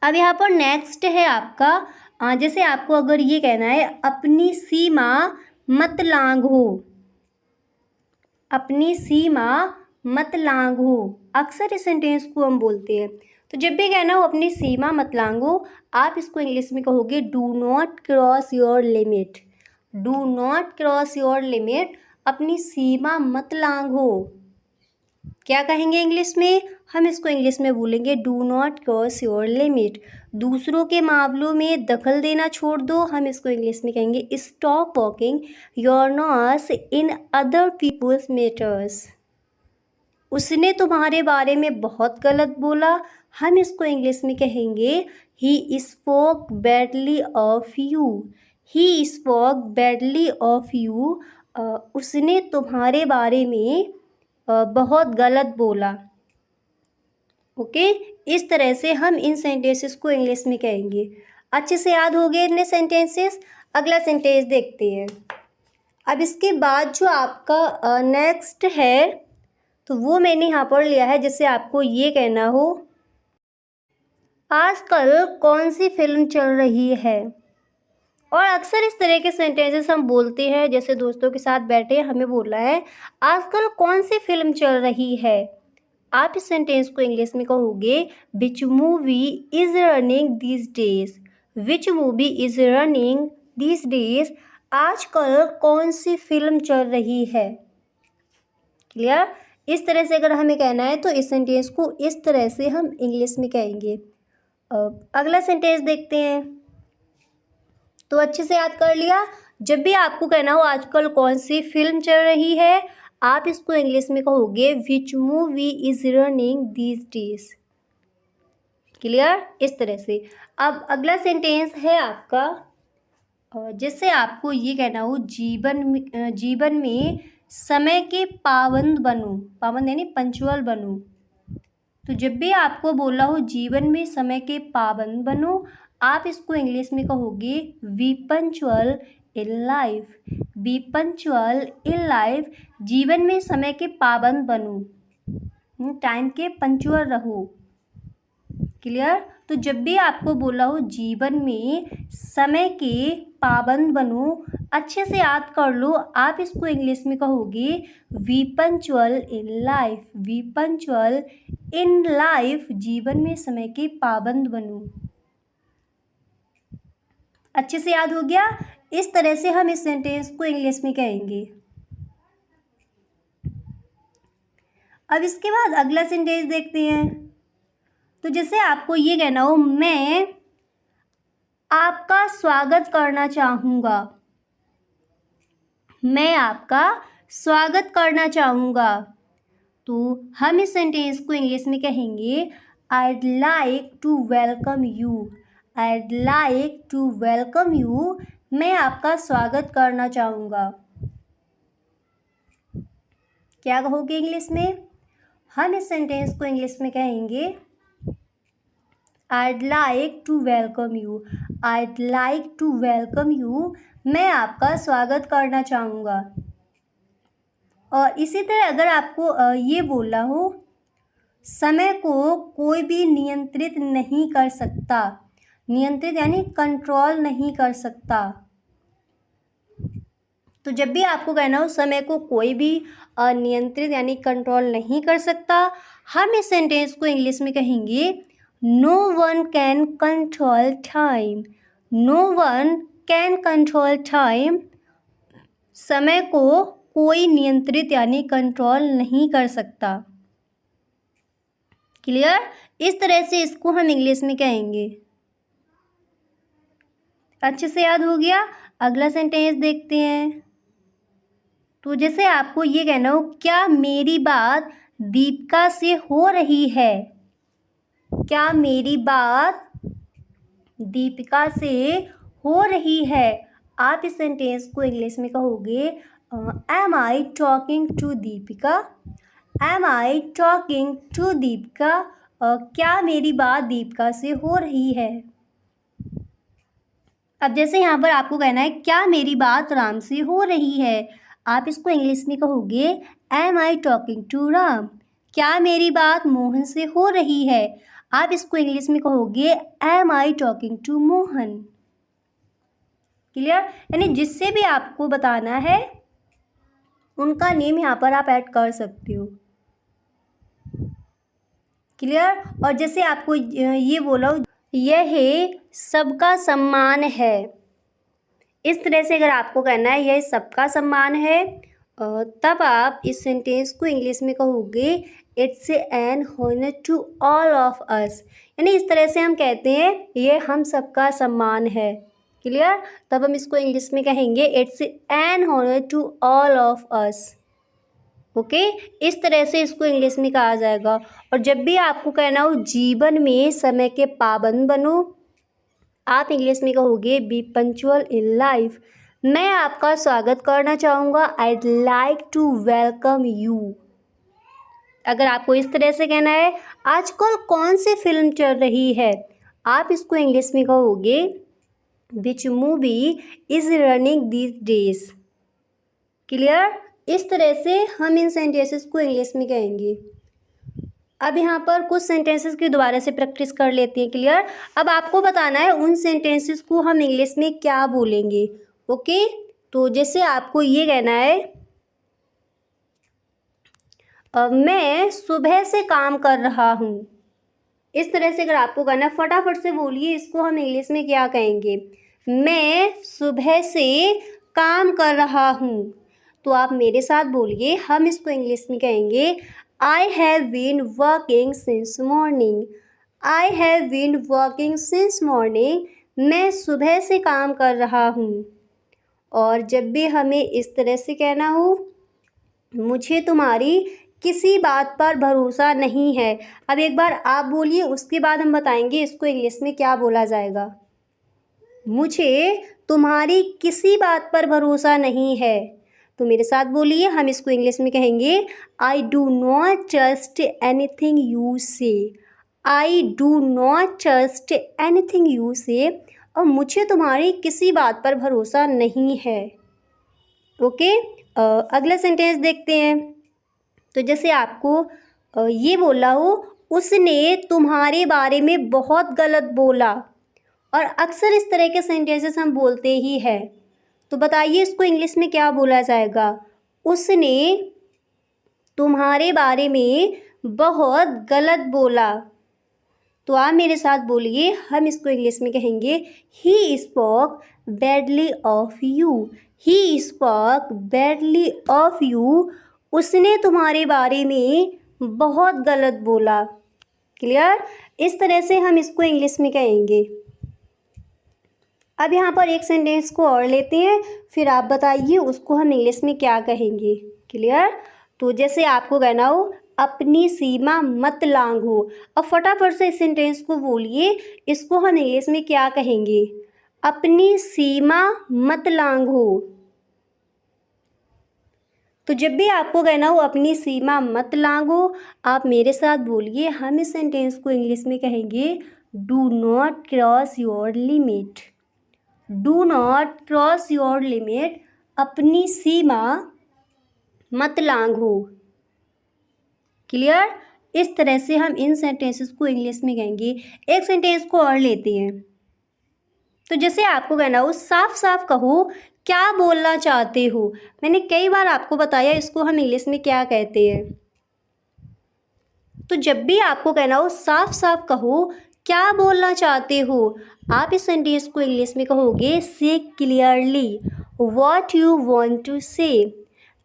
अब यहाँ पर नेक्स्ट है आपका, जैसे आपको अगर ये कहना है अपनी सीमा मत लांघो, अपनी सीमा मत लांघो, अक्सर इस सेंटेंस को हम बोलते हैं। तो जब भी कहना हो अपनी सीमा मत लांघो, आप इसको इंग्लिश में कहोगे do not cross your limit. Do not cross your limit, अपनी सीमा मत लांघो। क्या कहेंगे इंग्लिश में? हम इसको इंग्लिश में बोलेंगे do not cross your limit. दूसरों के मामलों में दखल देना छोड़ दो, हम इसको इंग्लिश में कहेंगे stop poking your nose in other people's matters. उसने तुम्हारे बारे में बहुत गलत बोला। हम इसको इंग्लिश में कहेंगे he spoke badly of you. He spoke badly of you. उसने तुम्हारे बारे में बहुत गलत बोला। ओके, इस तरह से हम इन सेंटेंसेस को इंग्लिश में कहेंगे। अच्छे से याद हो गए इतने सेंटेंसेस। अगला सेंटेंस देखते हैं। अब इसके बाद जो आपका नेक्स्ट है तो वो मैंने यहाँ पर लिया है, जिससे आपको ये कहना हो आजकल कौन सी फिल्म चल रही है। और अक्सर इस तरह के सेंटेंसेस हम बोलते हैं, जैसे दोस्तों के साथ बैठे हमें बोलना है आजकल कौन सी फिल्म चल रही है। आप इस सेंटेंस को इंग्लिश में कहोगे which movie is running these days. Which movie is running these days. आजकल कौन सी फिल्म चल रही है। क्लियर। इस तरह से अगर हमें कहना है तो इस सेंटेंस को इस तरह से हम इंग्लिश में कहेंगे। अगला सेंटेंस देखते हैं। तो अच्छे से याद कर लिया। जब भी आपको कहना हो आजकल कौन सी फिल्म चल रही है, आप इसको इंग्लिश में कहोगे which movie is running these days. Clear. इस तरह से अब अगला सेंटेंस है आपका, जिससे आपको ये कहना हो जीवन में समय के पाबंद बनो। पाबंद यानी पंचुअल बनो। तो जब भी आपको बोला हो जीवन में समय के पाबंद बनो, आप इसको इंग्लिश में कहोगे be punctual in life. Be punctual in life. जीवन में समय के पाबंद बनो, टाइम के पंचुअल रहो। क्लियर। तो जब भी आपको बोला हो जीवन में समय के पाबंद बनो, अच्छे से याद कर लो, आप इसको इंग्लिश में कहोगे be punctual in life. Be punctual in life. जीवन में समय के पाबंद बनो। अच्छे से याद हो गया। इस तरह से हम इस सेंटेंस को इंग्लिश में कहेंगे। अब इसके बाद अगला सेंटेंस देखते हैं। तो जैसे आपको ये कहना हो मैं आपका स्वागत करना चाहूँगा। मैं आपका स्वागत करना चाहूँगा। तो हम इस सेंटेंस को इंग्लिश में कहेंगे I'd like to welcome you। I'd like to welcome you। मैं आपका स्वागत करना चाहूँगा। क्या कहोगे इंग्लिश में? हम इस सेंटेंस को इंग्लिश में कहेंगे I'd like to welcome you। I'd like to welcome you। मैं आपका स्वागत करना चाहूँगा। और इसी तरह अगर आपको ये बोलना हो समय को कोई भी नियंत्रित नहीं कर सकता। नियंत्रित यानी कंट्रोल नहीं कर सकता। तो जब भी आपको कहना हो समय को कोई भी नियंत्रित यानी कंट्रोल नहीं कर सकता, हम इस सेंटेंस को इंग्लिश में कहेंगे no one can control time. No one can control time. समय को कोई नियंत्रित यानी कंट्रोल नहीं कर सकता। क्लियर। इस तरह से इसको हम इंग्लिश में कहेंगे। अच्छे से याद हो गया। अगला सेंटेंस देखते हैं। तो जैसे आपको ये कहना हो क्या मेरी बात दीपिका से हो रही है। क्या मेरी बात दीपिका से हो रही है। आप इस सेंटेंस को इंग्लिश में कहोगे am I talking to Deepika. Am I talking to Deepika. क्या मेरी बात दीपिका से हो रही है। अब जैसे यहाँ पर आपको कहना है क्या मेरी बात राम से हो रही है, आप इसको इंग्लिश में कहोगे am I talking to Ram. क्या मेरी बात मोहन से हो रही है, आप इसको इंग्लिश में कहोगे am I talking to Mohan. Clear. यानी जिससे भी आपको बताना है उनका नेम यहाँ पर आप ऐड कर सकते हो। क्लियर। और जैसे आपको ये बोला यह सबका सम्मान है, इस तरह से अगर आपको कहना है यह सबका सम्मान है, तब आप इस सेंटेंस को इंग्लिश में कहोगे it's an honour to all of us. यानी इस तरह से हम कहते हैं ये हम सबका सम्मान है। क्लियर। तब हम इसको इंग्लिश में कहेंगे it's an honour to all of us. Okay, इस तरह से इसको इंग्लिश में कहा जाएगा। और जब भी आपको कहना हो जीवन में समय के पाबंद बनो, आप इंग्लिश में कहोगे बी पंक्चुअल इन लाइफ। मैं आपका स्वागत करना चाहूँगा, I'd like to welcome you. अगर आपको इस तरह से कहना है आजकल कौन सी फिल्म चल रही है, आप इसको इंग्लिश में कहोगे which movie is running these days. Clear? इस तरह से हम इन सेंटेंसेस को इंग्लिश में कहेंगे। अब यहाँ पर कुछ सेंटेंसेस की दोबारा से प्रैक्टिस कर लेते हैं। क्लियर? अब आपको बताना है उन सेंटेंसेस को हम इंग्लिश में क्या बोलेंगे। ओके, तो जैसे आपको ये कहना है मैं सुबह से काम कर रहा हूँ। इस तरह से अगर आपको कहना है फटाफट से बोलिए, इसको हम इंग्लिश में क्या कहेंगे, मैं सुबह से काम कर रहा हूँ। तो आप मेरे साथ बोलिए, हम इसको इंग्लिश में कहेंगे I have been working since morning. I have been working since morning, मैं सुबह से काम कर रहा हूँ। और जब भी हमें इस तरह से कहना हो मुझे तुम्हारी किसी बात पर भरोसा नहीं है, अब एक बार आप बोलिए, उसके बाद हम बताएंगे इसको इंग्लिश में क्या बोला जाएगा। मुझे तुम्हारी किसी बात पर भरोसा नहीं है, तो मेरे साथ बोलिए, हम इसको इंग्लिश में कहेंगे I do not trust anything you say. I do not trust anything you say, और मुझे तुम्हारी किसी बात पर भरोसा नहीं है। ओके, अगला सेंटेंस देखते हैं। तो जैसे आपको ये बोला हो उसने तुम्हारे बारे में बहुत गलत बोला, और अक्सर इस तरह के सेंटेंसेस हम बोलते ही हैं। तो बताइए इसको इंग्लिश में क्या बोला जाएगा। उसने तुम्हारे बारे में बहुत गलत बोला। तो आप मेरे साथ बोलिए, हम इसको इंग्लिश में कहेंगे he spoke badly of you. He spoke badly of you, उसने तुम्हारे बारे में बहुत गलत बोला। क्लियर? इस तरह से हम इसको इंग्लिश में कहेंगे। अब यहाँ पर एक सेंटेंस को और लेते हैं, फिर आप बताइए उसको हम इंग्लिश में क्या कहेंगे। क्लियर? तो जैसे आपको कहना हो अपनी सीमा मत लांघो। अब फटाफट से इस सेंटेंस को बोलिए, इसको हम इंग्लिश में क्या कहेंगे, अपनी सीमा मत लांघो। तो जब भी आपको कहना हो अपनी सीमा मत लांघो, आप मेरे साथ बोलिए, हम इस सेंटेंस को इंग्लिश में कहेंगे do not cross your limit. Do not cross your limit, अपनी सीमा मत लांघो। क्लियर? इस तरह से हम इन सेंटेंसेस को इंग्लिश में कहेंगे। एक सेंटेंस को और लेते हैं। तो जैसे आपको कहना हो साफ साफ कहो क्या बोलना चाहते हो। मैंने कई बार आपको बताया इसको हम इंग्लिश में क्या कहते हैं। तो जब भी आपको कहना हो साफ साफ कहो क्या बोलना चाहते हो, आप इस सेंटेंस को इंग्लिश में कहोगे say clearly what you want to say.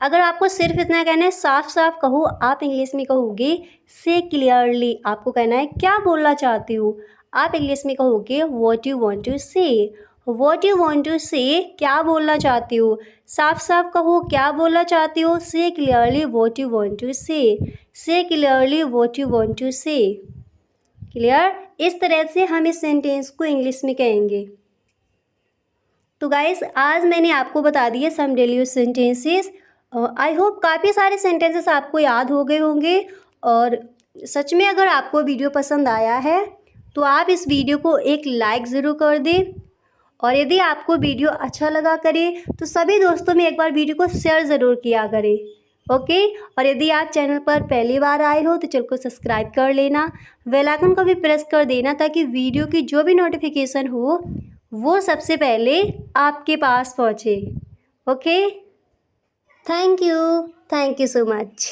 अगर आपको सिर्फ इतना कहना है साफ साफ कहो, आप इंग्लिश में कहोगे से क्लियरली। आपको कहना है क्या बोलना चाहते हो, आप इंग्लिश में कहोगे व्हाट यू वांट टू से। व्हाट यू वांट टू से, क्या बोलना चाहते हो। साफ साफ कहो क्या बोलना चाहते हो, say clearly what you want to say. Say clearly what you want to say. Clear? इस तरह से हम इस सेंटेंस को इंग्लिश में कहेंगे। तो गाइस आज मैंने आपको बता दिए some daily use sentences. I hope काफ़ी सारे सेंटेंसेस आपको याद हो गए होंगे। और सच में अगर आपको वीडियो पसंद आया है तो आप इस वीडियो को एक लाइक ज़रूर कर दें, और यदि आपको वीडियो अच्छा लगा करे तो सभी दोस्तों में एक बार वीडियो को शेयर ज़रूर किया करें। ओके, और यदि आप चैनल पर पहली बार आए हो तो चैनल को सब्सक्राइब कर लेना, बेल आइकन को भी प्रेस कर देना, ताकि वीडियो की जो भी नोटिफिकेशन हो वो सबसे पहले आपके पास पहुँचे। Okay, thank you so much.